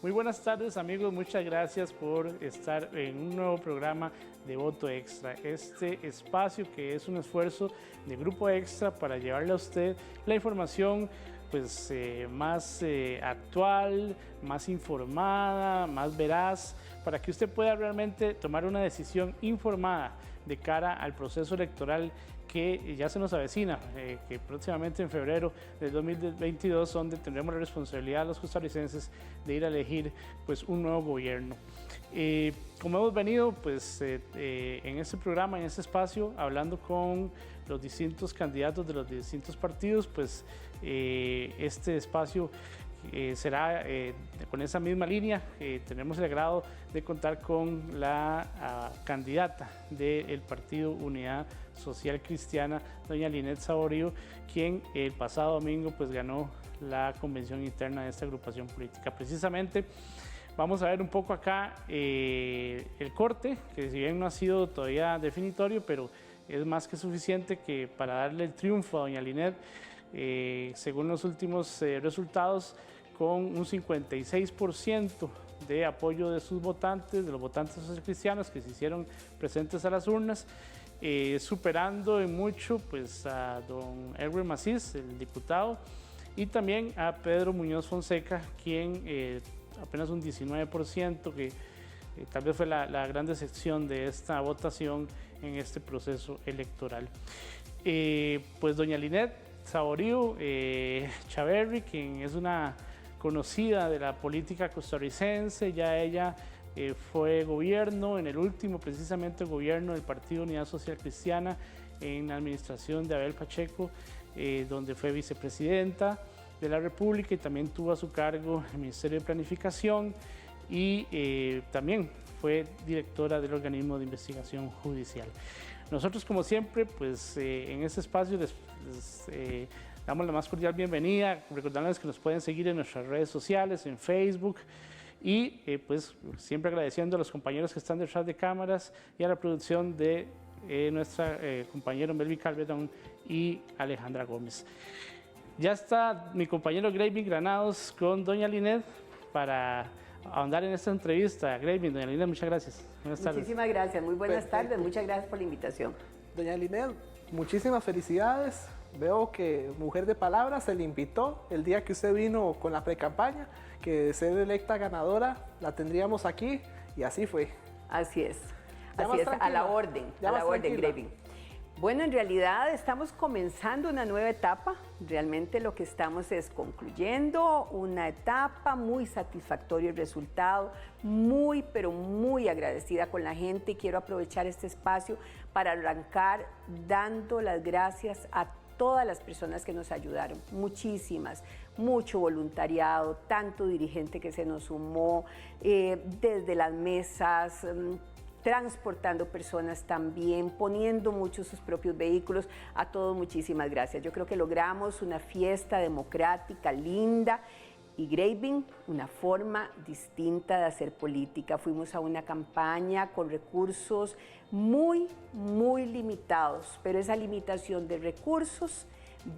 Muy buenas tardes, amigos. Muchas gracias por estar en un nuevo programa de Voto Extra. Este espacio que es un esfuerzo de Grupo Extra para llevarle a usted la información pues, más actual, más informada, más veraz, para que usted pueda realmente tomar una decisión informada de cara al proceso electoral que ya se nos avecina, que próximamente en febrero del 2022, donde tendremos la responsabilidad los costarricenses de ir a elegir pues, un nuevo gobierno. Como hemos venido pues, en este programa, en este espacio, hablando con los distintos candidatos de los distintos partidos, pues este espacio será con esa misma línea. Tenemos el agrado de contar con la candidata del Partido Unidad Social Cristiana, doña Linet Saborío, quien el pasado domingo pues, ganó la convención interna de esta agrupación política. Precisamente vamos a ver un poco acá el corte, que si bien no ha sido todavía definitorio, pero es más que suficiente que para darle el triunfo a doña Linet, según los últimos resultados, con un 56% de apoyo de sus votantes, de los votantes socialcristianos que se hicieron presentes a las urnas, superando en mucho pues, a don Erwin Macís, el diputado, y también a Pedro Muñoz Fonseca, quien apenas un 19%, que tal vez fue la gran decepción de esta votación en este proceso electoral. Pues doña Linet Saborío Chaverri, quien es una conocida de la política costarricense, ya ella fue gobierno, en el último precisamente gobierno del Partido Unidad Social Cristiana, en la administración de Abel Pacheco, donde fue vicepresidenta de la República y también tuvo a su cargo el Ministerio de Planificación y también fue directora del organismo de investigación judicial. Nosotros, como siempre, pues en este espacio les damos la más cordial bienvenida, recordándoles que nos pueden seguir en nuestras redes sociales, en Facebook, y pues siempre agradeciendo a los compañeros que están detrás de cámaras y a la producción de nuestra compañero Melvin Calvedón y Alejandra Gómez. Ya está mi compañero Gravin Granados con doña Linet para ahondar en esta entrevista. Gravin, doña Linet, muchas gracias. Buenas tardes. Muchísimas gracias, muy buenas tardes, muchas gracias por la invitación. Doña Linet, muchísimas felicidades. Veo que Mujer de Palabra se le invitó el día que usted vino con la precampaña, que de ser electa ganadora la tendríamos aquí y así fue. Así es, a la orden, Gravin. Bueno, en realidad estamos comenzando una nueva etapa, realmente lo que estamos es concluyendo una etapa, muy satisfactorio el resultado, pero muy agradecida con la gente y quiero aprovechar este espacio para arrancar dando las gracias a todas las personas que nos ayudaron, muchísimas, mucho voluntariado, tanto dirigente que se nos sumó, desde las mesas, transportando personas también, poniendo muchos sus propios vehículos, a todos muchísimas gracias. Yo creo que logramos una fiesta democrática, linda, y Gravin, una forma distinta de hacer política. Fuimos a una campaña con recursos muy limitados, pero esa limitación de recursos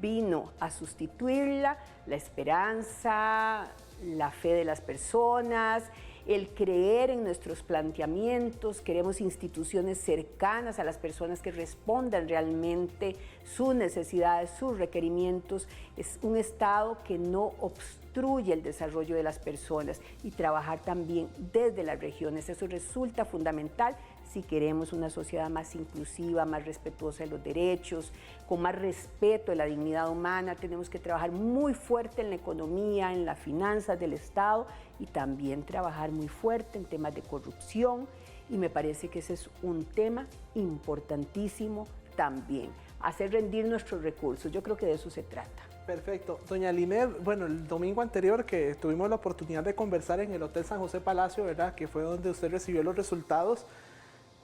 vino a sustituirla, la esperanza, la fe de las personas, el creer en nuestros planteamientos. Queremos instituciones cercanas a las personas que respondan realmente sus necesidades, sus requerimientos. Es un Estado que no obstruye el desarrollo de las personas y trabajar también desde las regiones. Eso resulta fundamental si queremos una sociedad más inclusiva, más respetuosa de los derechos, con más respeto de la dignidad humana. Tenemos que trabajar muy fuerte en la economía, en las finanzas del Estado y también trabajar muy fuerte en temas de corrupción, y me parece que ese es un tema importantísimo también, hacer rendir nuestros recursos. Yo creo que de eso se trata. Perfecto. Doña Linet, bueno, el domingo anterior que tuvimos la oportunidad de conversar en el Hotel San José Palacio, ¿verdad?, que fue donde usted recibió los resultados.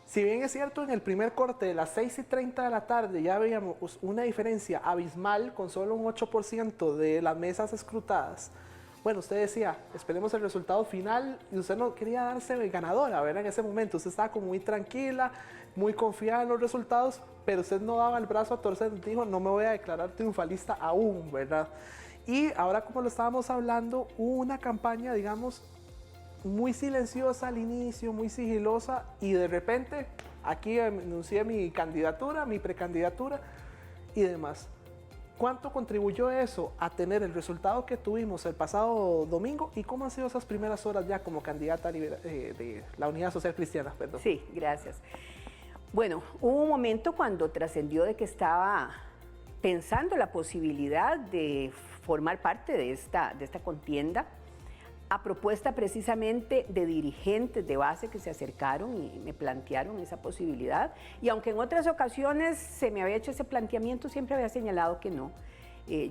Si bien es cierto, en el primer corte de las 6:30 de la tarde ya veíamos una diferencia abismal con solo un 8% de las mesas escrutadas. Bueno, usted decía, esperemos el resultado final, y usted no quería darse ganadora, ¿verdad? En ese momento usted estaba como muy tranquila, muy confiada en los resultados, pero usted no daba el brazo a torcer, dijo, no me voy a declarar triunfalista aún, ¿verdad? Y ahora, como lo estábamos hablando, hubo una campaña, digamos, muy silenciosa al inicio, muy sigilosa, y de repente aquí anuncié mi candidatura, mi precandidatura y demás. ¿Cuánto contribuyó eso a tener el resultado que tuvimos el pasado domingo? ¿Y cómo han sido esas primeras horas ya como candidata de la Unidad Social Cristiana? Perdón. Sí, gracias. Bueno, hubo un momento cuando trascendió de que estaba pensando la posibilidad de formar parte de esta contienda, a propuesta precisamente de dirigentes de base que se acercaron y me plantearon esa posibilidad. Y aunque en otras ocasiones se me había hecho ese planteamiento, siempre había señalado que no.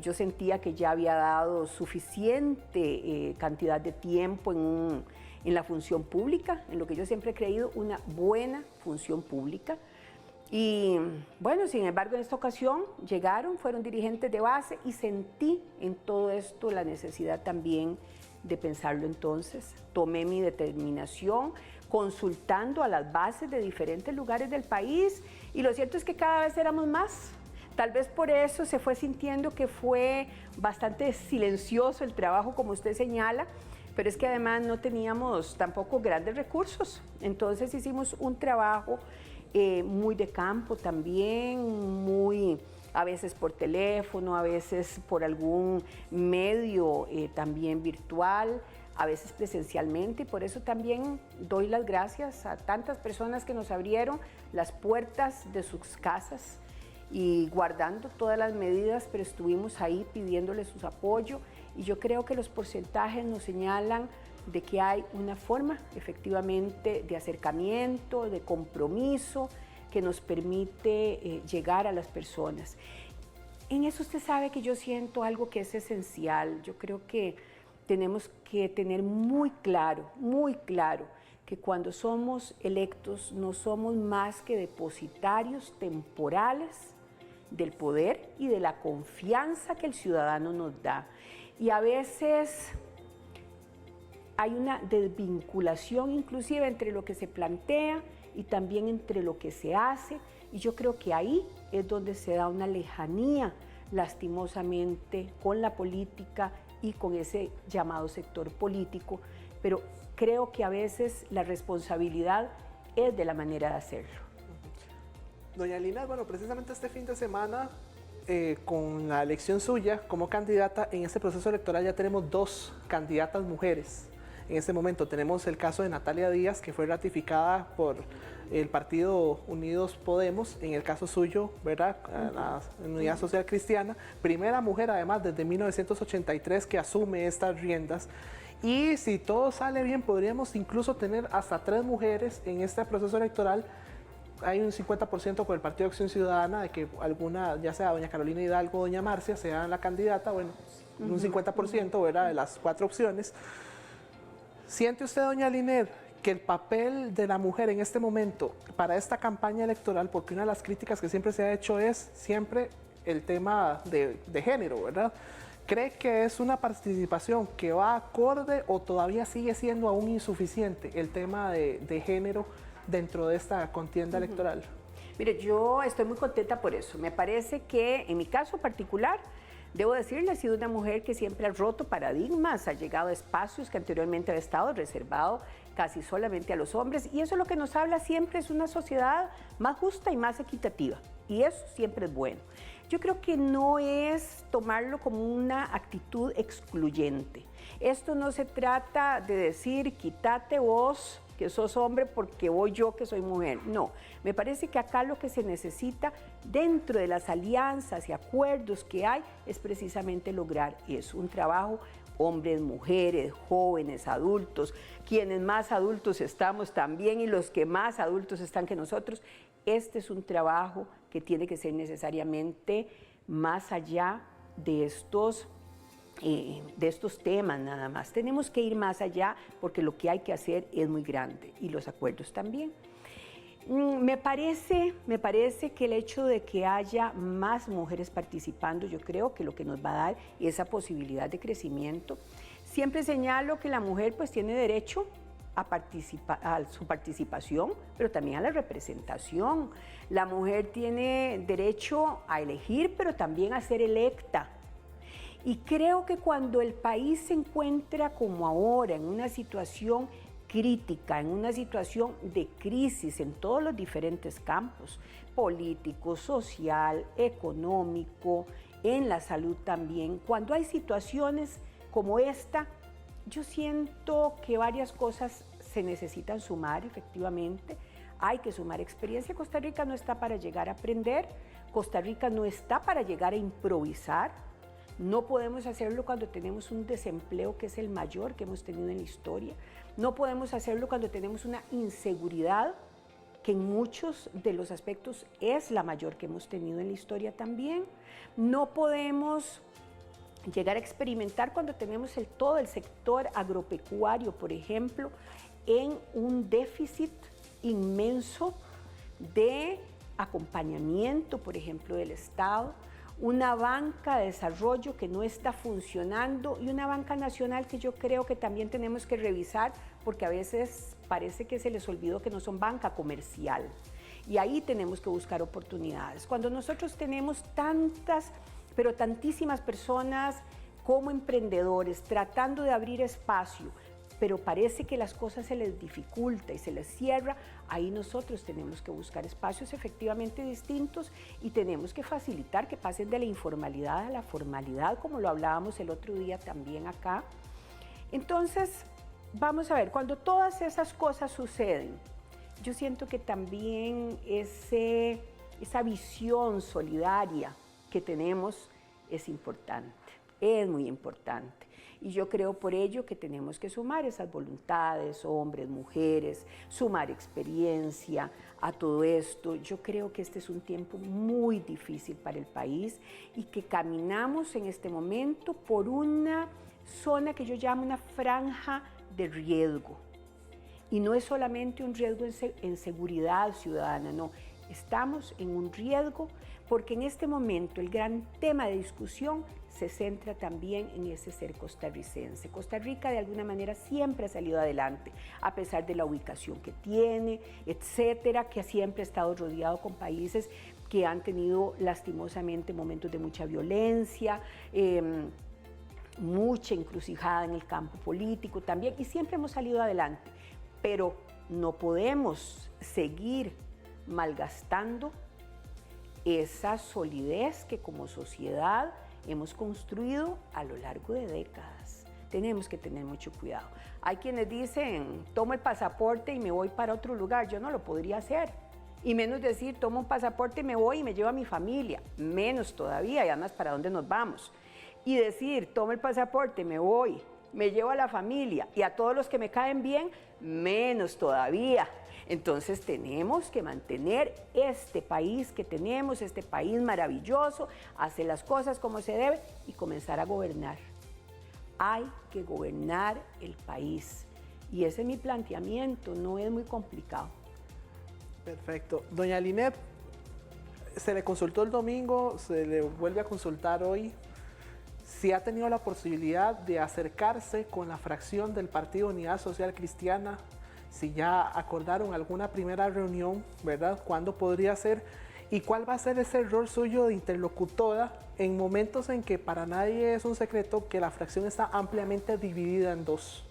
Yo sentía que ya había dado suficiente cantidad de tiempo en la función pública, en lo que yo siempre he creído, una buena función pública. Y bueno, sin embargo, en esta ocasión llegaron, fueron dirigentes de base y sentí en todo esto la necesidad también de pensarlo entonces. Tomé mi determinación consultando a las bases de diferentes lugares del país y lo cierto es que cada vez éramos más. Tal vez por eso se fue sintiendo que fue bastante silencioso el trabajo, como usted señala, pero es que además no teníamos tampoco grandes recursos. Entonces hicimos un trabajo muy de campo también, muy a veces por teléfono, a veces por algún medio también virtual, a veces presencialmente, y por eso también doy las gracias a tantas personas que nos abrieron las puertas de sus casas y guardando todas las medidas, pero estuvimos ahí pidiéndoles su apoyo y yo creo que los porcentajes nos señalan de que hay una forma efectivamente de acercamiento, de compromiso, que nos permite llegar a las personas. En eso usted sabe que yo siento algo que es esencial. Yo creo que tenemos que tener muy claro que cuando somos electos no somos más que depositarios temporales del poder y de la confianza que el ciudadano nos da. Y a veces hay una desvinculación inclusive entre lo que se plantea y también entre lo que se hace, y yo creo que ahí es donde se da una lejanía, lastimosamente, con la política y con ese llamado sector político, pero creo que a veces la responsabilidad es de la manera de hacerlo. Doña Lina, bueno, precisamente este fin de semana, con la elección suya como candidata, en este proceso electoral ya tenemos 2 candidatas mujeres. En este momento tenemos el caso de Natalia Díaz, que fue ratificada por el partido Unidos Podemos, en el caso suyo, ¿verdad? La Unidad Social Cristiana, primera mujer además desde 1983 que asume estas riendas. Y si todo sale bien, podríamos incluso tener hasta 3 mujeres en este proceso electoral. Hay un 50% por el Partido Acción Ciudadana de que alguna, ya sea doña Carolina Hidalgo o doña Marcia, sea la candidata, bueno, un 50%, ¿verdad? De las 4 opciones. ¿Siente usted, doña Liner, que el papel de la mujer en este momento para esta campaña electoral, porque una de las críticas que siempre se ha hecho es siempre el tema de género, ¿verdad? ¿Cree que es una participación que va acorde o todavía sigue siendo aún insuficiente el tema de género dentro de esta contienda electoral? Mire, yo estoy muy contenta por eso. Me parece que en mi caso particular, debo decirle, he sido una mujer que siempre ha roto paradigmas, ha llegado a espacios que anteriormente había estado reservado casi solamente a los hombres, y eso lo que nos habla siempre es una sociedad más justa y más equitativa, y eso siempre es bueno. Yo creo que no es tomarlo como una actitud excluyente. Esto no se trata de decir, quítate vos, que sos hombre, porque voy yo que soy mujer. No, me parece que acá lo que se necesita dentro de las alianzas y acuerdos que hay es precisamente lograr eso, un trabajo hombres, mujeres, jóvenes, adultos, quienes más adultos estamos también y los que más adultos están que nosotros. Este es un trabajo que tiene que ser necesariamente más allá de estos temas nada más. Tenemos que ir más allá porque lo que hay que hacer es muy grande y los acuerdos también. Me parece que el hecho de que haya más mujeres participando, yo creo que lo que nos va a dar esa posibilidad de crecimiento. Siempre señalo que la mujer pues tiene derecho a su participación, pero también a la representación. La mujer tiene derecho a elegir, pero también a ser electa. Y creo que cuando el país se encuentra como ahora, en una situación crítica, en una situación de crisis en todos los diferentes campos, político, social, económico, en la salud también, cuando hay situaciones como esta, yo siento que varias cosas se necesitan sumar, efectivamente. Hay que sumar experiencia. Costa Rica no está para llegar a aprender, Costa Rica no está para llegar a improvisar. No podemos hacerlo cuando tenemos un desempleo que es el mayor que hemos tenido en la historia. No podemos hacerlo cuando tenemos una inseguridad que en muchos de los aspectos es la mayor que hemos tenido en la historia también. No podemos llegar a experimentar cuando tenemos todo el sector agropecuario, por ejemplo, en un déficit inmenso de acompañamiento, por ejemplo, del Estado, una banca de desarrollo que no está funcionando y una banca nacional que yo creo que también tenemos que revisar porque a veces parece que se les olvidó que no son banca comercial. Y ahí tenemos que buscar oportunidades. Cuando nosotros tenemos tantas, pero tantísimas personas como emprendedores tratando de abrir espacio, pero parece que las cosas se les dificulta y se les cierra, ahí nosotros tenemos que buscar espacios efectivamente distintos y tenemos que facilitar que pasen de la informalidad a la formalidad, como lo hablábamos el otro día también acá. Entonces, vamos a ver, cuando todas esas cosas suceden, yo siento que también esa visión solidaria que tenemos es importante, es muy importante. Y yo creo por ello que tenemos que sumar esas voluntades, hombres, mujeres, sumar experiencia a todo esto. Yo creo que este es un tiempo muy difícil para el país y que caminamos en este momento por una zona que yo llamo una franja de riesgo. Y no es solamente un riesgo en seguridad ciudadana, no. Estamos en un riesgo porque en este momento el gran tema de discusión se centra también en ese ser costarricense. Costa Rica de alguna manera siempre ha salido adelante, a pesar de la ubicación que tiene, etcétera, que siempre ha estado rodeado con países que han tenido lastimosamente momentos de mucha violencia, mucha encrucijada en el campo político también, y siempre hemos salido adelante, pero no podemos seguir malgastando esa solidez que como sociedad hemos construido a lo largo de décadas. Tenemos que tener mucho cuidado. Hay quienes dicen, tomo el pasaporte y me voy para otro lugar. Yo no lo podría hacer. Y menos decir, tomo un pasaporte y me voy y me llevo a mi familia. Menos todavía, y además, ¿para dónde nos vamos? Y decir, tomo el pasaporte, me voy, me llevo a la familia y a todos los que me caen bien, menos todavía. Entonces tenemos que mantener este país que tenemos, este país maravilloso, hacer las cosas como se debe y comenzar a gobernar. Hay que gobernar el país y ese es mi planteamiento, no es muy complicado. Perfecto. Doña Linet, se le consultó el domingo, se le vuelve a consultar hoy. Si ha tenido la posibilidad de acercarse con la fracción del Partido Unidad Social Cristiana, si ya acordaron alguna primera reunión, ¿verdad? ¿Cuándo podría ser? ¿Y cuál va a ser ese rol suyo de interlocutora en momentos en que para nadie es un secreto que la fracción está ampliamente dividida en dos?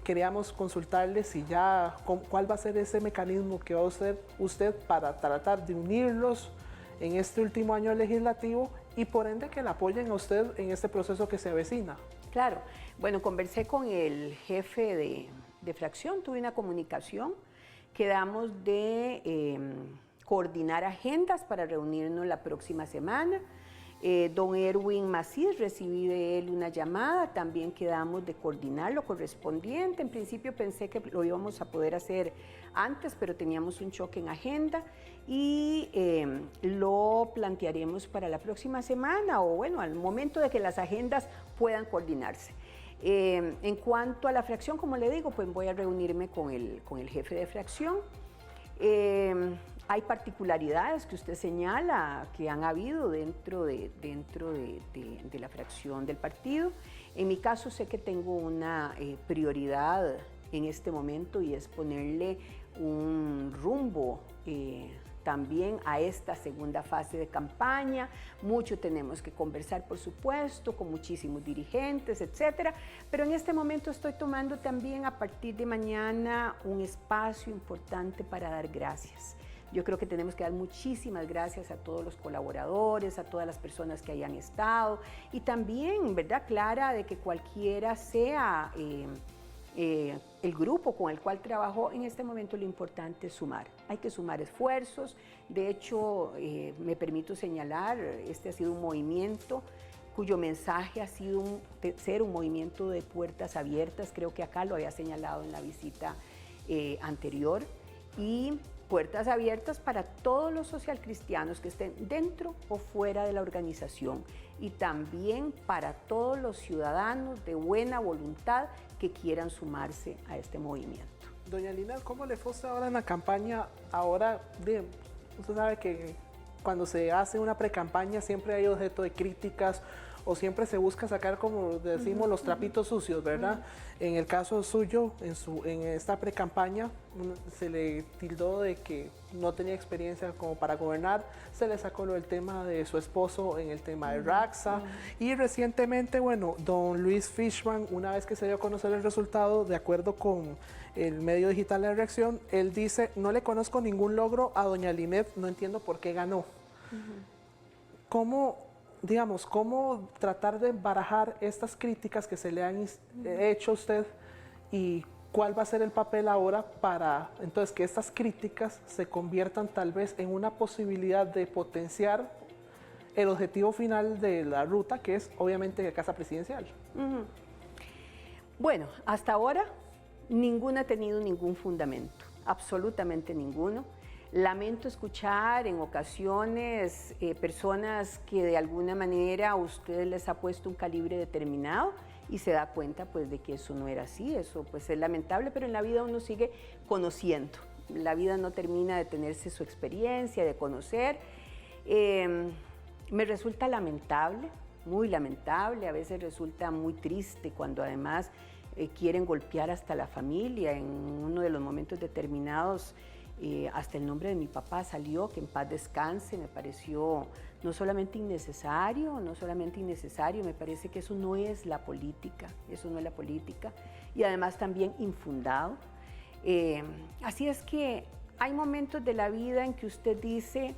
Queríamos consultarle si ya, cuál va a ser ese mecanismo que va a usar usted para tratar de unirlos en este último año legislativo y por ende que la apoyen a usted en este proceso que se avecina. Claro, bueno, conversé con el jefe de fracción, tuve una comunicación, quedamos de coordinar agendas para reunirnos la próxima semana. Don Erwin Macís, recibí de él una llamada, también quedamos de coordinar lo correspondiente. En principio pensé que lo íbamos a poder hacer antes, pero teníamos un choque en agenda y lo plantearemos para la próxima semana o bueno, al momento de que las agendas puedan coordinarse. En cuanto a la fracción, como le digo, pues voy a reunirme con el jefe de fracción. Hay particularidades que usted señala que han habido dentro de la fracción del partido. En mi caso sé que tengo una prioridad en este momento y es ponerle un rumbo también a esta segunda fase de campaña. Mucho tenemos que conversar, por supuesto, con muchísimos dirigentes, etcétera. Pero en este momento estoy tomando también a partir de mañana un espacio importante para dar gracias. Yo creo que tenemos que dar muchísimas gracias a todos los colaboradores, a todas las personas que hayan estado y también, ¿verdad, Clara?, de que cualquiera sea el grupo con el cual trabajó. En este momento lo importante es sumar. Hay que sumar esfuerzos. De hecho, me permito señalar, este ha sido un movimiento cuyo mensaje ha sido ser un movimiento de puertas abiertas. Creo que acá lo había señalado en la visita anterior. Y puertas abiertas para todos los socialcristianos que estén dentro o fuera de la organización y también para todos los ciudadanos de buena voluntad que quieran sumarse a este movimiento. Doña Lina, ¿cómo le fue usted ahora en la campaña? Ahora, usted sabe que cuando se hace una pre-campaña siempre hay objeto de críticas o siempre se busca sacar, como decimos, los trapitos sucios, ¿verdad? En el caso suyo, en esta pre-campaña, se le tildó de que no tenía experiencia como para gobernar, se le sacó el tema de su esposo en el tema de Raxa, y recientemente, bueno, don Luis Fishman, una vez que se dio a conocer el resultado, de acuerdo con el medio digital de Reacción, él dice: no le conozco ningún logro a doña Linet, no entiendo por qué ganó. ¿Cómo tratar de barajar estas críticas que se le han hecho a usted y cuál va a ser el papel ahora para entonces que estas críticas se conviertan tal vez en una posibilidad de potenciar el objetivo final de la ruta, que es obviamente la Casa Presidencial? Bueno, hasta ahora ninguna ha tenido ningún fundamento, absolutamente ninguno. Lamento escuchar en ocasiones personas que de alguna manera a ustedes les ha puesto un calibre determinado y se da cuenta pues de que eso no era así. Eso pues es lamentable, pero en la vida uno sigue conociendo. La vida no termina de tenerse su experiencia, de conocer. Me resulta lamentable, muy lamentable, a veces resulta muy triste cuando además quieren golpear hasta la familia. En uno de los momentos determinados hasta el nombre de mi papá salió, que en paz descanse. Me pareció no solamente innecesario, me parece que eso no es la política, y además también infundado. Así es que hay momentos de la vida en que usted dice,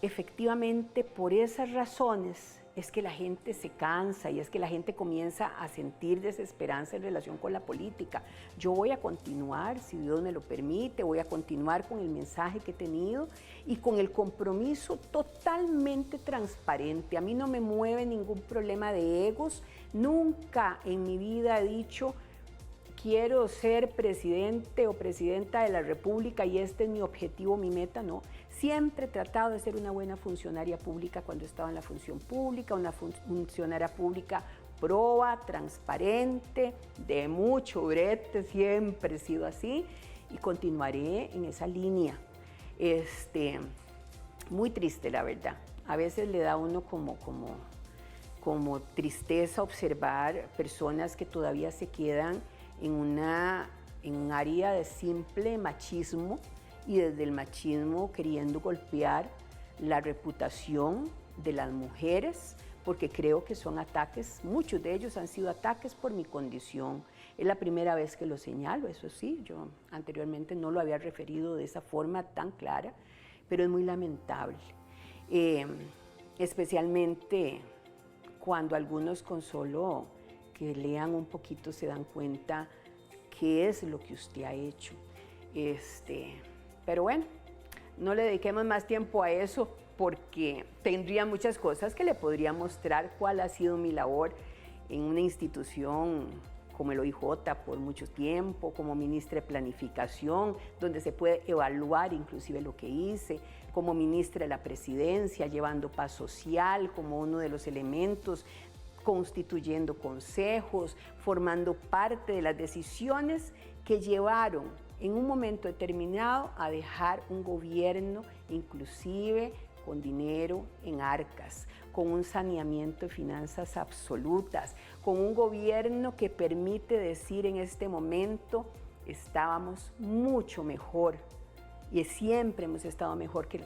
efectivamente, por esas razones es que la gente se cansa y es que la gente comienza a sentir desesperanza en relación con la política. Yo voy a continuar, si Dios me lo permite, voy a continuar con el mensaje que he tenido y con el compromiso totalmente transparente. A mí no me mueve ningún problema de egos. Nunca en mi vida he dicho: quiero ser presidente o presidenta de la República y este es mi objetivo, mi meta. No, siempre he tratado de ser una buena funcionaria pública cuando estaba en la función pública, una funcionaria pública proba, transparente, de mucho brete, siempre he sido así y continuaré en esa línea. Muy triste, la verdad. A veces le da a uno como tristeza observar personas que todavía se quedan en un área de simple machismo y desde el machismo queriendo golpear la reputación de las mujeres, porque creo que son ataques, muchos de ellos han sido ataques por mi condición. Es la primera vez que lo señalo, eso sí, yo anteriormente no lo había referido de esa forma tan clara, pero es muy lamentable, especialmente cuando algunos con solo que lean un poquito se dan cuenta qué es lo que usted ha hecho. Pero bueno, no le dediquemos más tiempo a eso porque tendría muchas cosas que le podría mostrar cuál ha sido mi labor en una institución como el OIJ por mucho tiempo, como ministra de Planificación, donde se puede evaluar inclusive lo que hice, como ministra de la Presidencia, llevando paz social como uno de los elementos, constituyendo consejos, formando parte de las decisiones que llevaron en un momento determinado a dejar un gobierno inclusive con dinero en arcas, con un saneamiento de finanzas absolutas, con un gobierno que permite decir en este momento estábamos mucho mejor y siempre hemos estado mejor que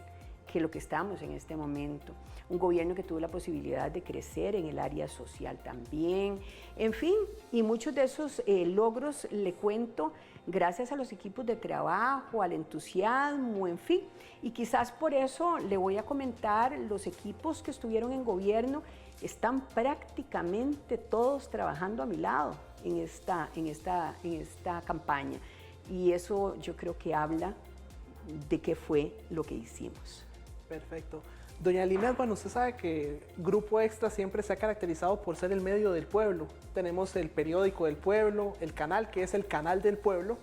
lo que estamos en este momento. Un gobierno que tuvo la posibilidad de crecer en el área social también. En fin, y muchos de esos logros, le cuento, gracias a los equipos de trabajo, al entusiasmo, en fin. Y quizás por eso le voy a comentar, los equipos que estuvieron en gobierno están prácticamente todos trabajando a mi lado en esta campaña. Y eso yo creo que habla de qué fue lo que hicimos. Perfecto. Doña Linet, bueno, usted sabe que Grupo Extra siempre se ha caracterizado por ser el medio del pueblo. Tenemos el periódico del pueblo, el canal que es el canal del pueblo,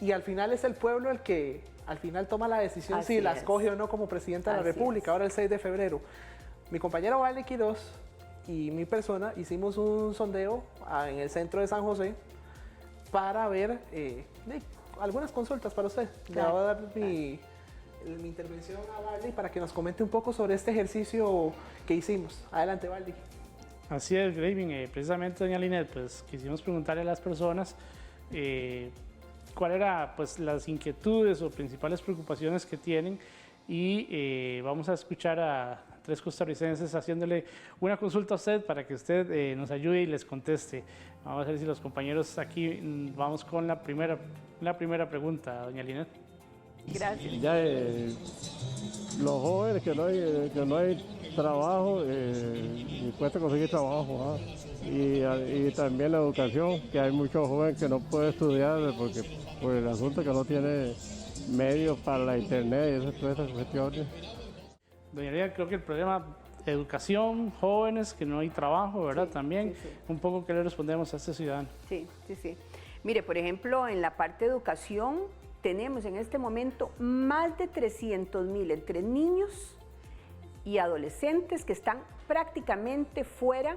y al final es el pueblo el que al final toma la decisión si la escoge o no como presidenta de la República, ahora el 6 de febrero. Mi compañero Vale Quiroz y mi persona hicimos un sondeo en el centro de San José para ver algunas consultas para usted. Le voy a dar mi intervención a Barley para que nos comente un poco sobre este ejercicio que hicimos. Adelante, Barley. Así es, Graving. Precisamente, doña Linet, pues quisimos preguntarle a las personas cuáles eran pues, las inquietudes o principales preocupaciones que tienen, y vamos a escuchar a 3 costarricenses haciéndole una consulta a usted para que usted nos ayude y les conteste. Vamos a ver si los compañeros aquí vamos con la primera pregunta, doña Linet. Gracias. Ya los jóvenes que no hay trabajo, y cuesta conseguir trabajo, y también la educación, que hay muchos jóvenes que no pueden estudiar porque por el asunto que no tiene medios para la internet y todas esas cuestiones. Doña Linet, creo que el problema educación, jóvenes, que no hay trabajo, ¿verdad? Sí, También sí. Un poco, ¿qué le respondemos a este ciudadano? Sí. Mire, por ejemplo, en la parte de educación tenemos en este momento más de 300,000 entre niños y adolescentes que están prácticamente fuera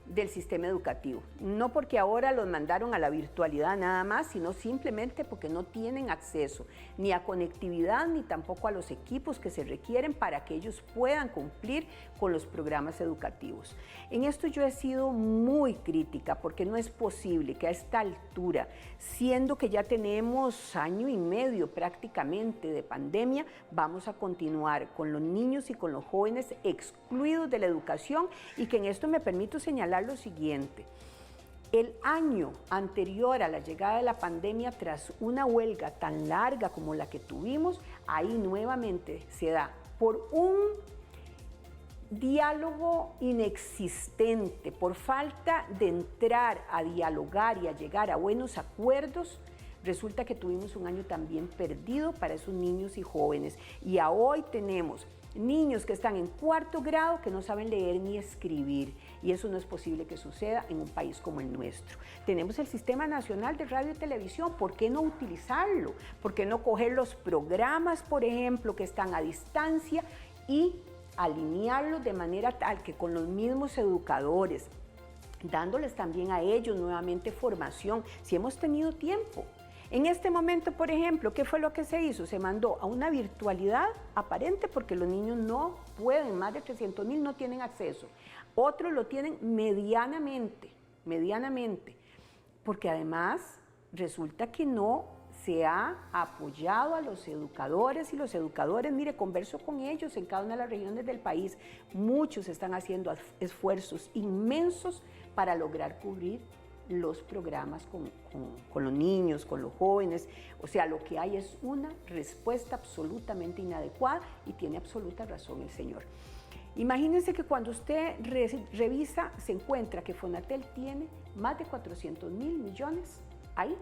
del sistema educativo. No porque ahora los mandaron a la virtualidad nada más, sino simplemente porque no tienen acceso ni a conectividad ni tampoco a los equipos que se requieren para que ellos puedan cumplir con los programas educativos. En esto yo he sido muy crítica porque no es posible que a esta altura, siendo que ya tenemos 1 año y medio prácticamente de pandemia, vamos a continuar con los niños y con los jóvenes excluidos de la educación, y que en esto me permito señalar lo siguiente. El año anterior a la llegada de la pandemia, tras una huelga tan larga como la que tuvimos, ahí nuevamente se da por un diálogo inexistente, por falta de entrar a dialogar y a llegar a buenos acuerdos. Resulta que tuvimos un año también perdido para esos niños y jóvenes, y a hoy tenemos niños que están en 4º grado que no saben leer ni escribir, y eso no es posible que suceda en un país como el nuestro. Tenemos el Sistema Nacional de Radio y Televisión, ¿por qué no utilizarlo? ¿Por qué no coger los programas, por ejemplo, que están a distancia y alinearlos de manera tal que con los mismos educadores, dándoles también a ellos nuevamente formación, si hemos tenido tiempo? En este momento, por ejemplo, ¿qué fue lo que se hizo? Se mandó a una virtualidad aparente porque los niños no pueden, más de 300,000 no tienen acceso. Otros lo tienen medianamente, porque además resulta que no se ha apoyado a los educadores, y los educadores, mire, converso con ellos en cada una de las regiones del país, muchos están haciendo esfuerzos inmensos para lograr cubrir los programas con los niños, con los jóvenes. O sea, lo que hay es una respuesta absolutamente inadecuada, y tiene absoluta razón el señor. Imagínense que cuando usted revisa, se encuentra que Fonatel tiene más de 400,000 millones ahí,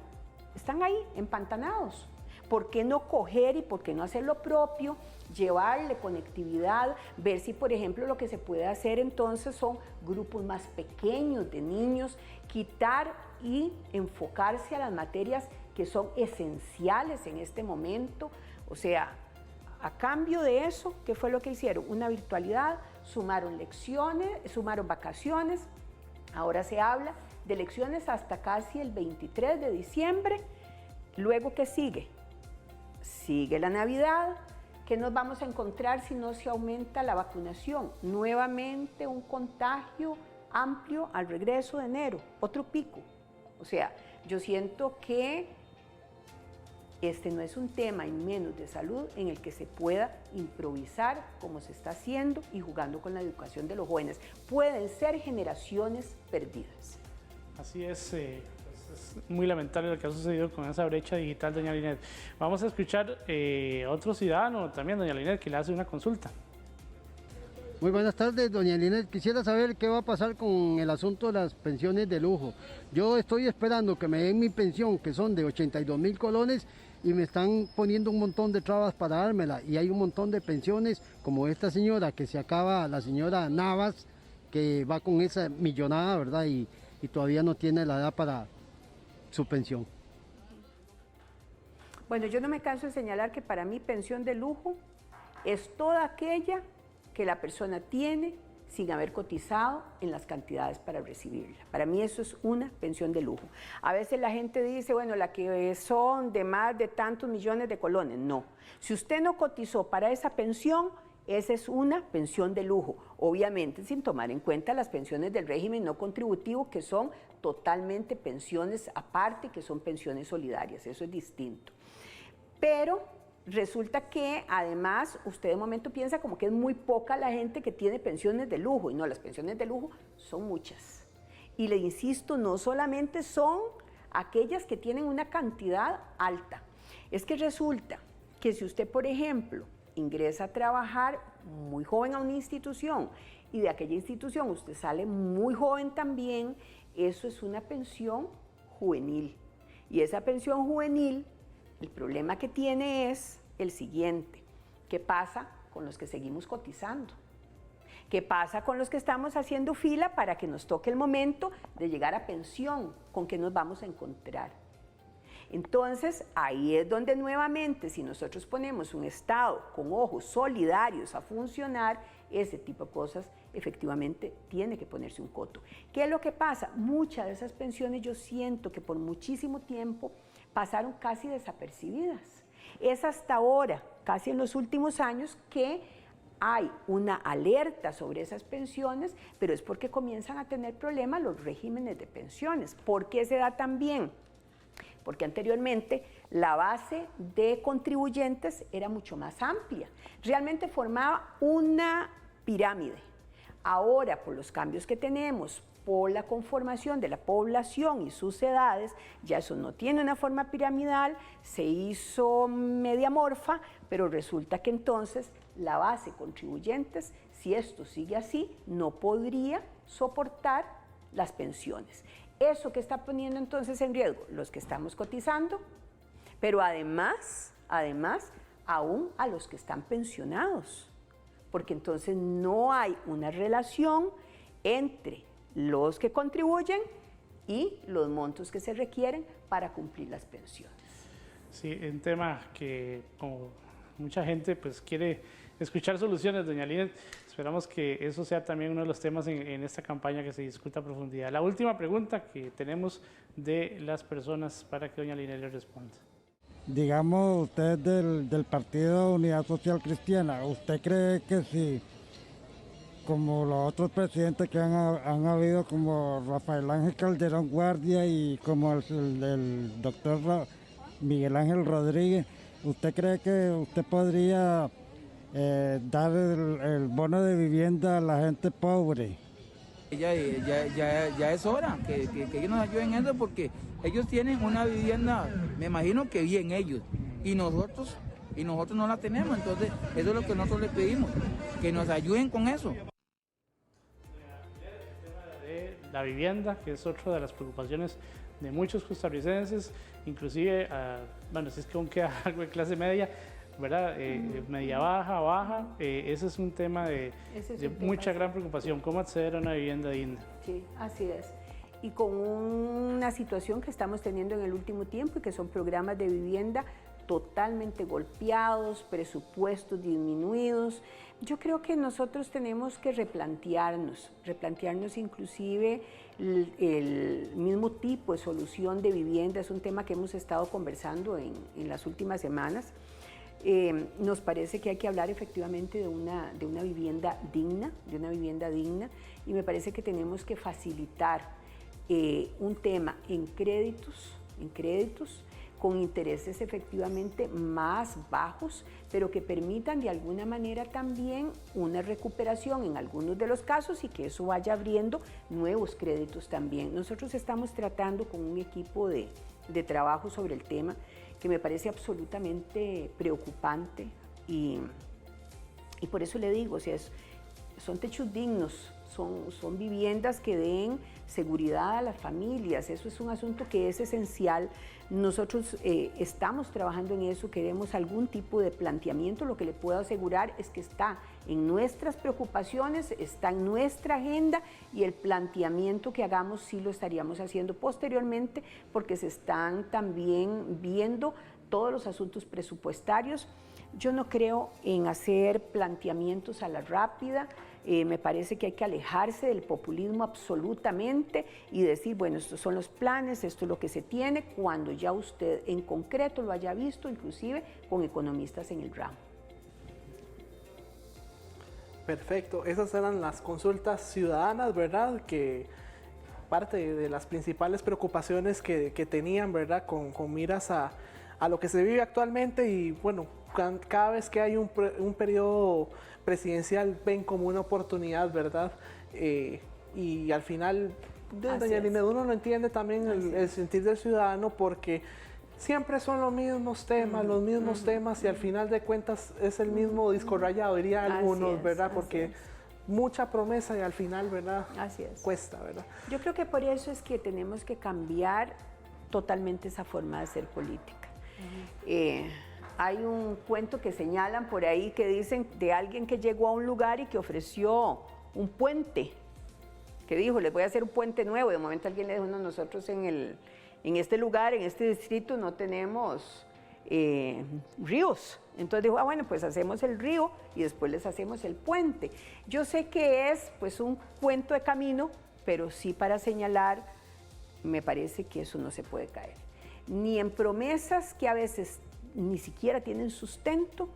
están ahí empantanados. ¿Por qué no coger y por qué no hacer lo propio, llevarle conectividad, ver si, por ejemplo, lo que se puede hacer entonces son grupos más pequeños de niños, quitar y enfocarse a las materias que son esenciales en este momento? O sea, a cambio de eso, ¿qué fue lo que hicieron? Una virtualidad, sumaron lecciones, sumaron vacaciones, ahora se habla de lecciones hasta casi el 23 de diciembre. Luego, ¿qué sigue? Sigue la Navidad. ¿Qué nos vamos a encontrar si no se aumenta la vacunación? Nuevamente un contagio amplio al regreso de enero, otro pico. O sea, yo siento que Este no es un tema, y menos de salud, en el que se pueda improvisar como se está haciendo y jugando con la educación de los jóvenes. Pueden ser generaciones perdidas. Así es muy lamentable lo que ha sucedido con esa brecha digital, doña Linet. Vamos a escuchar a otro ciudadano también, doña Linet, que le hace una consulta. Muy buenas tardes, doña Linet. Quisiera saber qué va a pasar con el asunto de las pensiones de lujo. Yo estoy esperando que me den mi pensión, que son de 82.000 colones, y me están poniendo un montón de trabas para dármela. Y hay un montón de pensiones, como esta señora que se acaba, la señora Navas, que va con esa millonada, ¿verdad? Y todavía no tiene la edad para su pensión. Bueno, yo no me canso de señalar que para mí pensión de lujo es toda aquella que la persona tiene sin haber cotizado en las cantidades para recibirla. Para mí eso es una pensión de lujo. A veces la gente dice, bueno, la que son de más de tantos millones de colones. No. Si usted no cotizó para esa pensión, esa es una pensión de lujo. Obviamente sin tomar en cuenta las pensiones del régimen no contributivo, que son totalmente pensiones aparte, que son pensiones solidarias. Eso es distinto. Pero resulta que además usted de momento piensa como que es muy poca la gente que tiene pensiones de lujo, y no, las pensiones de lujo son muchas. Y le insisto, no solamente son aquellas que tienen una cantidad alta, es que resulta que si usted, por ejemplo, ingresa a trabajar muy joven a una institución y de aquella institución usted sale muy joven también, eso es una pensión juvenil. Y esa pensión juvenil, el problema que tiene es el siguiente: ¿qué pasa con los que seguimos cotizando? ¿Qué pasa con los que estamos haciendo fila para que nos toque el momento de llegar a pensión? ¿Con qué nos vamos a encontrar? Entonces, ahí es donde nuevamente, si nosotros ponemos un Estado con ojos solidarios a funcionar, ese tipo de cosas efectivamente tiene que ponerse un coto. ¿Qué es lo que pasa? Muchas de esas pensiones yo siento que por muchísimo tiempo pasaron casi desapercibidas. Es hasta ahora, casi en los últimos años, que hay una alerta sobre esas pensiones, pero es porque comienzan a tener problemas los regímenes de pensiones. ¿Por qué se da tan bien? Porque anteriormente la base de contribuyentes era mucho más amplia. Realmente formaba una pirámide. Ahora, por los cambios que tenemos, por la conformación de la población y sus edades, ya eso no tiene una forma piramidal, se hizo media morfa, pero resulta que entonces la base contribuyentes, si esto sigue así, no podría soportar las pensiones. Eso que está poniendo entonces en riesgo los que estamos cotizando, pero además aún a los que están pensionados, porque entonces no hay una relación entre los que contribuyen y los montos que se requieren para cumplir las pensiones. Sí, un tema que como mucha gente pues quiere escuchar soluciones, doña Linet. Esperamos que eso sea también uno de los temas en esta campaña que se discuta a profundidad. La última pregunta que tenemos de las personas para que doña Linet le responda. Digamos, usted del Partido Unidad Social Cristiana, ¿usted cree que si, como los otros presidentes que han habido, como Rafael Ángel Calderón Guardia y como el doctor Miguel Ángel Rodríguez, ¿usted cree que usted podría dar el bono de vivienda a la gente pobre? Ya es hora que ellos nos ayuden en eso, porque ellos tienen una vivienda, me imagino que bien ellos, y nosotros no la tenemos. Entonces eso es lo que nosotros les pedimos, que nos ayuden con eso. La vivienda, que es otra de las preocupaciones de muchos costarricenses, inclusive, bueno, si es que aún queda algo de clase media, ¿verdad? Media baja, ese es un tema de mucha gran preocupación, cómo acceder a una vivienda digna. Sí, así es. Y con una situación que estamos teniendo en el último tiempo, y que son programas de vivienda totalmente golpeados, presupuestos disminuidos. Yo creo que nosotros tenemos que replantearnos inclusive el mismo tipo de solución de vivienda. Es un tema que hemos estado conversando en las últimas semanas. Nos parece que hay que hablar efectivamente de una vivienda digna, y me parece que tenemos que facilitar un tema en créditos con intereses efectivamente más bajos, pero que permitan de alguna manera también una recuperación en algunos de los casos y que eso vaya abriendo nuevos créditos también. Nosotros estamos tratando con un equipo de trabajo sobre el tema que me parece absolutamente preocupante y por eso le digo, o sea, son techos dignos, son viviendas que den seguridad a las familias, eso es un asunto que es esencial. Nosotros estamos trabajando en eso, queremos algún tipo de planteamiento, lo que le puedo asegurar es que está en nuestras preocupaciones, está en nuestra agenda y el planteamiento que hagamos sí lo estaríamos haciendo posteriormente porque se están también viendo todos los asuntos presupuestarios. Yo no creo en hacer planteamientos a la rápida, me parece que hay que alejarse del populismo absolutamente y decir, bueno, estos son los planes, esto es lo que se tiene, cuando ya usted en concreto lo haya visto, inclusive con economistas en el ramo. Perfecto, esas eran las consultas ciudadanas, ¿verdad? Que parte de las principales preocupaciones que tenían, ¿verdad? Con miras a lo que se vive actualmente y bueno, cada vez que hay un periodo presidencial ven como una oportunidad, ¿verdad? Y al final, doña Linet, uno no entiende también el sentir del ciudadano porque siempre son los mismos temas, y al final de cuentas es el mismo disco rayado, diría algunos, ¿verdad? Porque mucha promesa y al final, ¿verdad? Así es. Cuesta, ¿verdad? Yo creo que por eso es que tenemos que cambiar totalmente esa forma de hacer política. Hay un cuento que señalan por ahí que dicen de alguien que llegó a un lugar y que ofreció un puente, que dijo, les voy a hacer un puente nuevo, de momento alguien le dijo, no, nosotros en este lugar, en este distrito no tenemos ríos, entonces dijo, bueno, pues hacemos el río y después les hacemos el puente. Yo sé que es pues un cuento de camino, pero sí para señalar, me parece que eso no se puede caer, ni en promesas que a veces ni siquiera tienen sustento,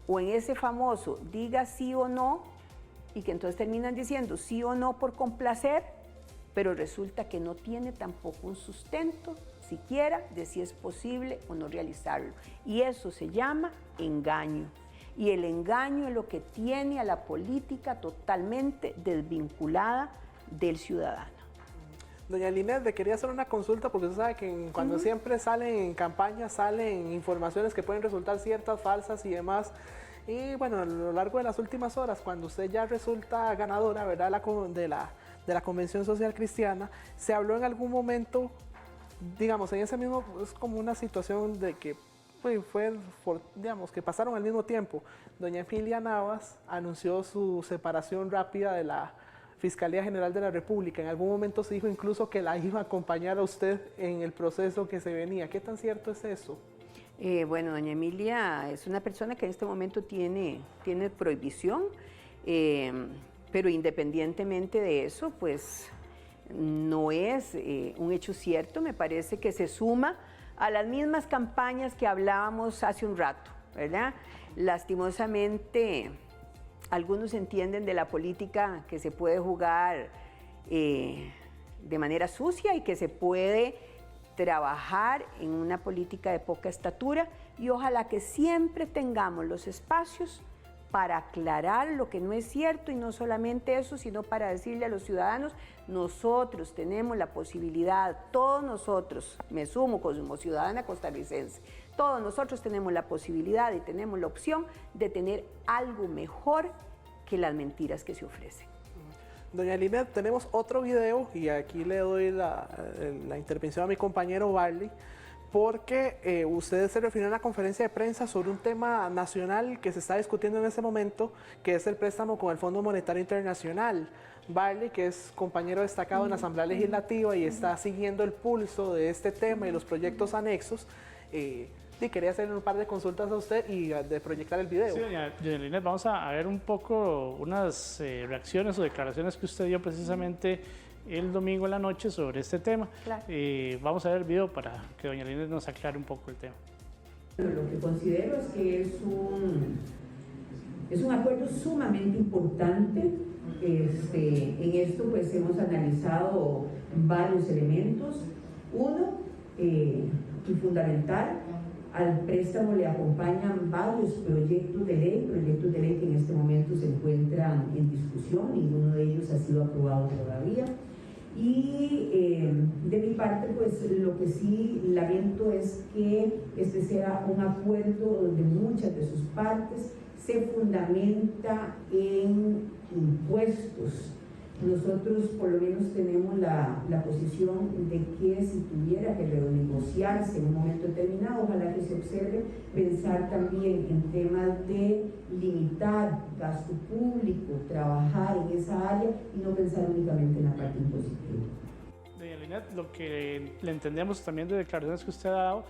o en ese famoso diga sí o no, y que entonces terminan diciendo sí o no por complacer, pero resulta que no tiene tampoco un sustento siquiera de si es posible o no realizarlo. Y eso se llama engaño. Y el engaño es lo que tiene a la política totalmente desvinculada del ciudadano. Doña Linet, le quería hacer una consulta porque usted sabe que cuando siempre salen en campaña, salen informaciones que pueden resultar ciertas, falsas y demás. Y bueno, a lo largo de las últimas horas, cuando usted ya resulta ganadora, ¿verdad? de la Convención Social Cristiana, se habló en algún momento, digamos, en ese mismo, es como una situación de que digamos, que pasaron al mismo tiempo. Doña Emilia Navas anunció su separación rápida de la Fiscalía General de la República. En algún momento se dijo incluso que la iba a acompañar a usted en el proceso que se venía. ¿Qué tan cierto es eso? Bueno, doña Emilia es una persona que en este momento tiene prohibición, pero independientemente de eso, pues no es un hecho cierto. Me parece que se suma a las mismas campañas que hablábamos hace un rato, ¿verdad? Lastimosamente, algunos entienden de la política que se puede jugar de manera sucia y que se puede trabajar en una política de poca estatura, y ojalá que siempre tengamos los espacios para aclarar lo que no es cierto, y no solamente eso, sino para decirle a los ciudadanos, nosotros tenemos la posibilidad, todos nosotros, me sumo como ciudadana costarricense, todos nosotros tenemos la posibilidad y tenemos la opción de tener algo mejor que las mentiras que se ofrecen. Doña Linet, tenemos otro video y aquí le doy la intervención a mi compañero Barley, porque usted se refirió a una conferencia de prensa sobre un tema nacional que se está discutiendo en este momento, que es el préstamo con el Fondo Monetario Internacional. Barley, que es compañero destacado en la Asamblea Legislativa y está siguiendo el pulso de este tema y los proyectos anexos, y quería hacer un par de consultas a usted y de proyectar el video. Sí, doña Linet, vamos a ver un poco unas reacciones o declaraciones que usted dio precisamente el domingo en la noche sobre este tema. Claro. Vamos a ver el video para que doña Linet nos aclare un poco el tema. Lo que considero es que es un acuerdo sumamente importante. En esto pues hemos analizado varios elementos. Uno, y fundamental. Al préstamo le acompañan varios proyectos de ley que en este momento se encuentran en discusión, ninguno de ellos ha sido aprobado todavía. Y de mi parte, pues lo que sí lamento es que este sea un acuerdo donde muchas de sus partes se fundamenta en impuestos. Nosotros por lo menos tenemos la posición de que si tuviera que renegociarse en un momento determinado, ojalá que se observe pensar también en temas de limitar gasto público, trabajar en esa área y no pensar únicamente en la parte impositiva. Doña Linet, lo que le entendemos también de declaraciones que usted ha dado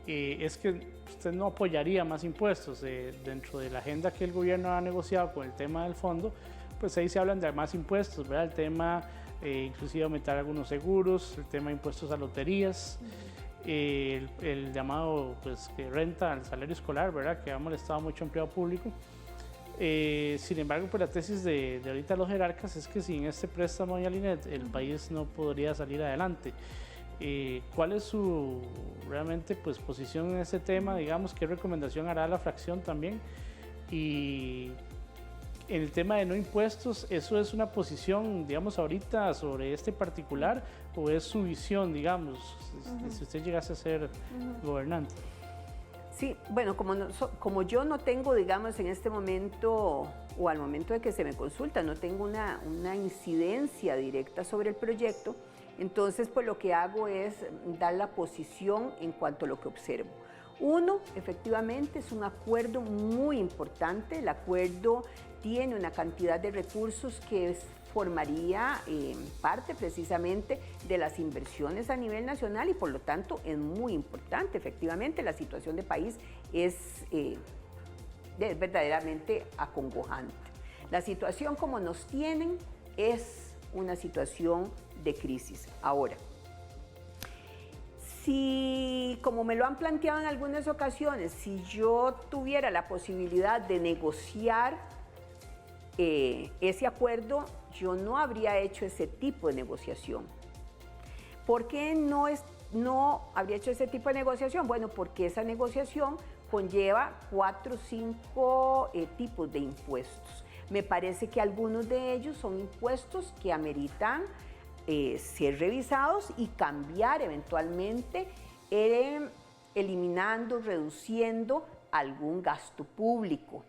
es que usted no apoyaría más impuestos dentro de la agenda que el gobierno ha negociado con el tema del fondo. Pues ahí se hablan de más impuestos, ¿verdad? El tema, inclusive aumentar algunos seguros, el tema de impuestos a loterías, el llamado pues, renta al salario escolar, ¿verdad? Que ha molestado mucho empleado público. Sin embargo, pues la tesis de ahorita los jerarcas es que sin este préstamo, doña Linet, el país no podría salir adelante. ¿Cuál es su realmente pues, posición en ese tema? Digamos, ¿qué recomendación hará la fracción también? Y en el tema de no impuestos, ¿eso es una posición, digamos, ahorita sobre este particular o es su visión, digamos, si usted llegase a ser gobernante? Sí, bueno, como yo no tengo, digamos, en este momento o al momento de que se me consulta, no tengo una incidencia directa sobre el proyecto, entonces pues lo que hago es dar la posición en cuanto a lo que observo. Uno, efectivamente, es un acuerdo muy importante. El acuerdo tiene una cantidad de recursos que formaría parte precisamente de las inversiones a nivel nacional y por lo tanto es muy importante. Efectivamente, la situación del país es verdaderamente acongojante. La situación como nos tienen es una situación de crisis. Ahora, si, como me lo han planteado en algunas ocasiones, si yo tuviera la posibilidad de negociar ese acuerdo, yo no habría hecho ese tipo de negociación. ¿Por qué no habría hecho ese tipo de negociación? Bueno, porque esa negociación conlleva 4 o 5 tipos de impuestos. Me parece que algunos de ellos son impuestos que ameritan ser revisados y cambiar eventualmente, eliminando, reduciendo algún gasto público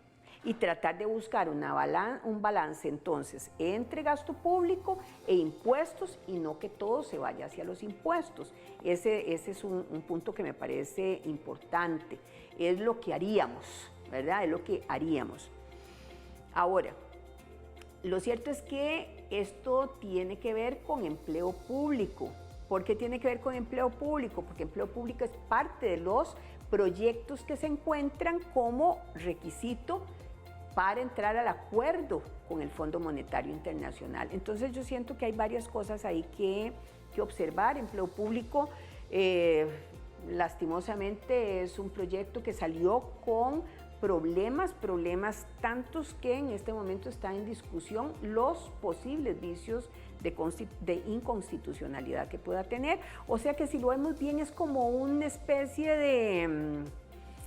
y tratar de buscar un balance entonces entre gasto público e impuestos y no que todo se vaya hacia los impuestos. Ese es un punto que me parece importante. Es lo que haríamos, ¿verdad? Es lo que haríamos. Ahora, lo cierto es que esto tiene que ver con empleo público. ¿Por qué tiene que ver con empleo público? Porque empleo público es parte de los proyectos que se encuentran como requisito para entrar al acuerdo con el Fondo Monetario Internacional. Entonces yo siento que hay varias cosas ahí que observar. Empleo público, lastimosamente, es un proyecto que salió con problemas tantos que en este momento está en discusión los posibles vicios de inconstitucionalidad que pueda tener. O sea que si lo vemos bien es como una especie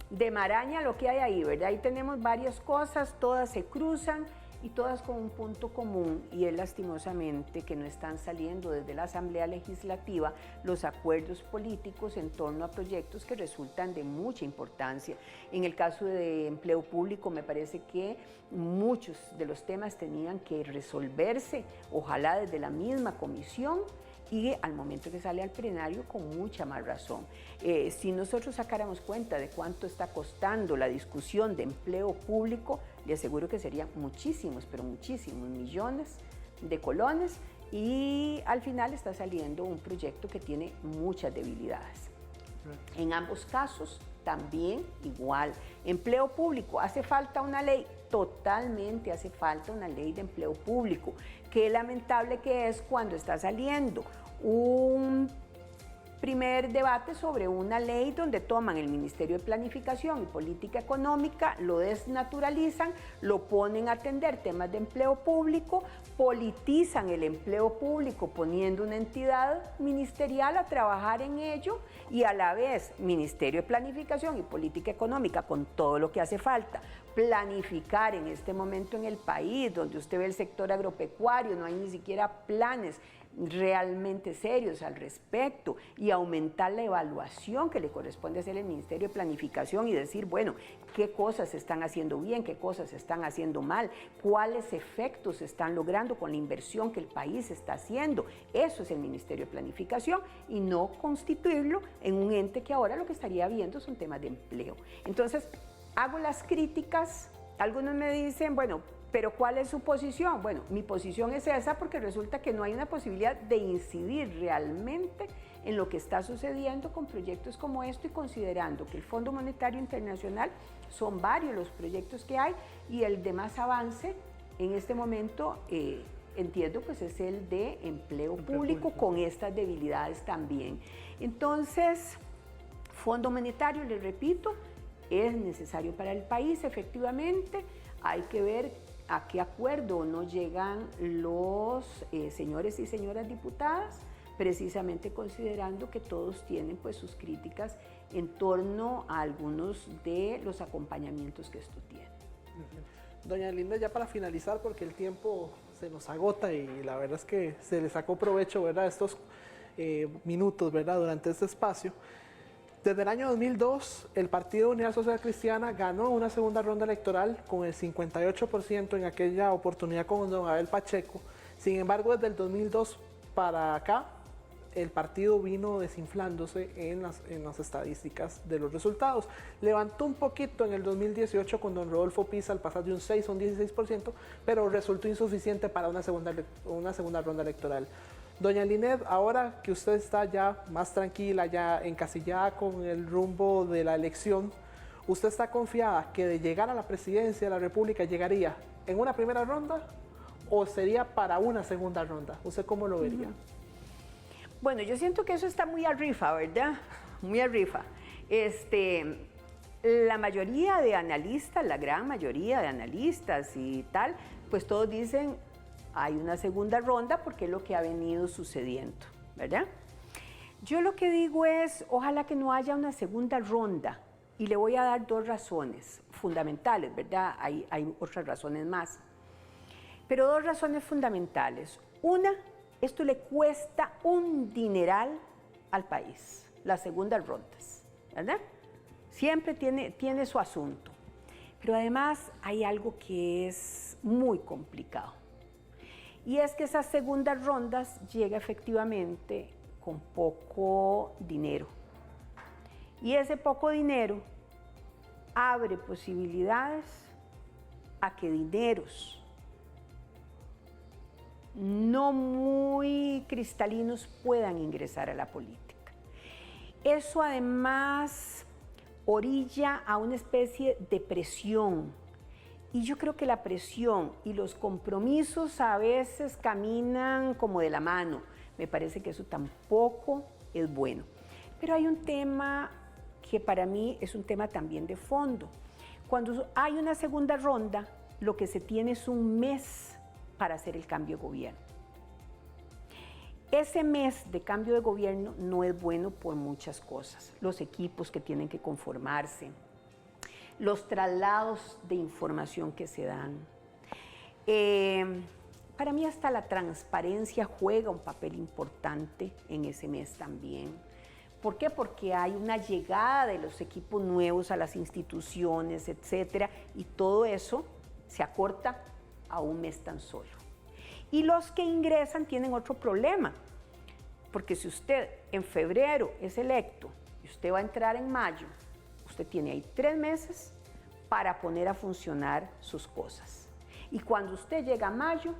de maraña lo que hay ahí, ¿verdad? Ahí tenemos varias cosas, todas se cruzan y todas con un punto común, y es lastimosamente que no están saliendo desde la Asamblea Legislativa los acuerdos políticos en torno a proyectos que resultan de mucha importancia. En el caso de empleo público me parece que muchos de los temas tenían que resolverse, ojalá desde la misma comisión, y al momento que sale al plenario con mucha más razón. Si nosotros sacáramos cuenta de cuánto está costando la discusión de empleo público, le aseguro que serían muchísimos, pero muchísimos millones de colones, y al final está saliendo un proyecto que tiene muchas debilidades. En ambos casos también igual. Empleo público, ¿hace falta una ley? Totalmente hace falta una ley de empleo público. Qué lamentable que es cuando está saliendo un primer debate sobre una ley donde toman el Ministerio de Planificación y Política Económica, lo desnaturalizan, lo ponen a atender temas de empleo público, politizan el empleo público poniendo una entidad ministerial a trabajar en ello y a la vez Ministerio de Planificación y Política Económica con todo lo que hace falta. Planificar en este momento en el país, donde usted ve el sector agropecuario, no hay ni siquiera planes realmente serios al respecto, y aumentar la evaluación que le corresponde hacer el Ministerio de Planificación y decir, bueno, qué cosas se están haciendo bien, qué cosas se están haciendo mal, cuáles efectos se están logrando con la inversión que el país está haciendo. Eso es el Ministerio de Planificación, y no constituirlo en un ente que ahora lo que estaría viendo son temas de empleo. Entonces, hago las críticas, algunos me dicen, bueno, pero ¿cuál es su posición? Bueno, mi posición es esa porque resulta que no hay una posibilidad de incidir realmente en lo que está sucediendo con proyectos como esto, y considerando que el Fondo Monetario Internacional son varios los proyectos que hay, y el de más avance en este momento entiendo pues es el de empleo público con estas debilidades también. Entonces, Fondo Monetario, les repito, es necesario para el país, efectivamente. Hay que ver a qué acuerdo no llegan los señores y señoras diputadas, precisamente considerando que todos tienen pues sus críticas en torno a algunos de los acompañamientos que esto tiene. Doña Linda, ya para finalizar, porque el tiempo se nos agota y la verdad es que se le sacó provecho, ¿verdad?, estos minutos, ¿verdad?, durante este espacio. Desde el año 2002, el Partido Unidad Social Cristiana ganó una segunda ronda electoral con el 58% en aquella oportunidad con don Abel Pacheco. Sin embargo, desde el 2002 para acá, el partido vino desinflándose en las estadísticas de los resultados. Levantó un poquito en el 2018 con don Rodolfo Pisa al pasar de un 6 a un 16%, pero resultó insuficiente para una segunda ronda electoral. Doña Linet, ahora que usted está ya más tranquila, ya encasillada con el rumbo de la elección, ¿usted está confiada que de llegar a la presidencia de la República llegaría en una primera ronda o sería para una segunda ronda? ¿Usted cómo lo vería? Bueno, yo siento que eso está muy a rifa, ¿verdad? Muy a rifa. La mayoría de analistas, la gran mayoría de analistas y tal, pues todos dicen hay una segunda ronda porque es lo que ha venido sucediendo, ¿verdad? Yo lo que digo es, ojalá que no haya una segunda ronda, y le voy a dar dos razones fundamentales, ¿verdad? Hay otras razones más, pero dos razones fundamentales. Una, esto le cuesta un dineral al país, las segundas rondas, ¿verdad? Siempre tiene su asunto, pero además hay algo que es muy complicado. Y es que esas segundas rondas llega efectivamente con poco dinero. Y ese poco dinero abre posibilidades a que dineros no muy cristalinos puedan ingresar a la política. Eso además orilla a una especie de presión. Y yo creo que la presión y los compromisos a veces caminan como de la mano. Me parece que eso tampoco es bueno. Pero hay un tema que para mí es un tema también de fondo. Cuando hay una segunda ronda, lo que se tiene es un mes para hacer el cambio de gobierno. Ese mes de cambio de gobierno no es bueno por muchas cosas. Los equipos que tienen que conformarse, los traslados de información que se dan. Para mí hasta la transparencia juega un papel importante en ese mes también. ¿Por qué? Porque hay una llegada de los equipos nuevos a las instituciones, etcétera, y todo eso se acorta a un mes tan solo. Y los que ingresan tienen otro problema, porque si usted en febrero es electo y usted va a entrar en mayo, usted tiene ahí 3 meses para poner a funcionar sus cosas. Y cuando usted llega a mayo,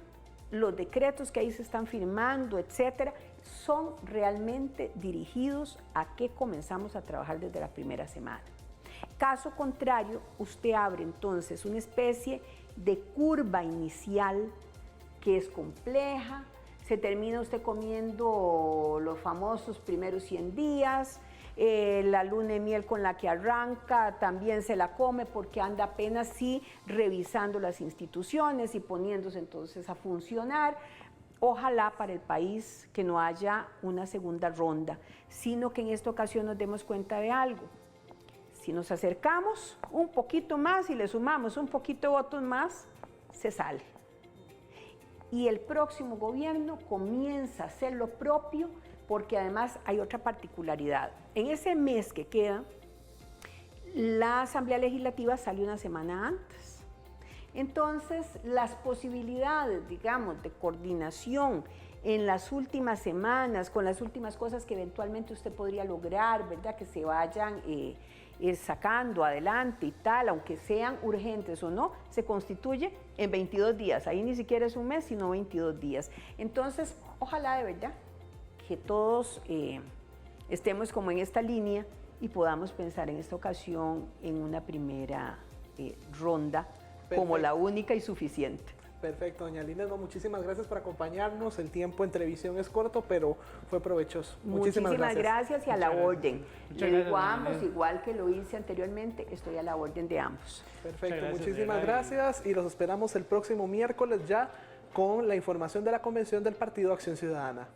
los decretos que ahí se están firmando, etcétera, son realmente dirigidos a que comenzamos a trabajar desde la primera semana. Caso contrario, usted abre entonces una especie de curva inicial que es compleja, se termina usted comiendo los famosos primeros 100 días, la luna de miel con la que arranca también se la come porque anda apenas sí revisando las instituciones y poniéndose entonces a funcionar. Ojalá para el país que no haya una segunda ronda, sino que en esta ocasión nos demos cuenta de algo. Si nos acercamos un poquito más y le sumamos un poquito de votos más, se sale. Y el próximo gobierno comienza a hacer lo propio, porque además hay otra particularidad. En ese mes que queda, la Asamblea Legislativa sale una semana antes. Entonces, las posibilidades, digamos, de coordinación en las últimas semanas, con las últimas cosas que eventualmente usted podría lograr, ¿verdad? Que se vayan sacando adelante y tal, aunque sean urgentes o no, se constituye en 22 días. Ahí ni siquiera es un mes, sino 22 días. Entonces, ojalá de verdad que todos estemos como en esta línea y podamos pensar en esta ocasión en una primera ronda. Perfecto. Como la única y suficiente. Perfecto, doña Linet, muchísimas gracias por acompañarnos. El tiempo en televisión es corto, pero fue provechoso. Muchísimas gracias y a la orden. Le digo a ambos, igual que lo hice anteriormente, estoy a la orden de ambos. Perfecto, muchísimas gracias y los esperamos el próximo miércoles ya con la información de la convención del Partido Acción Ciudadana.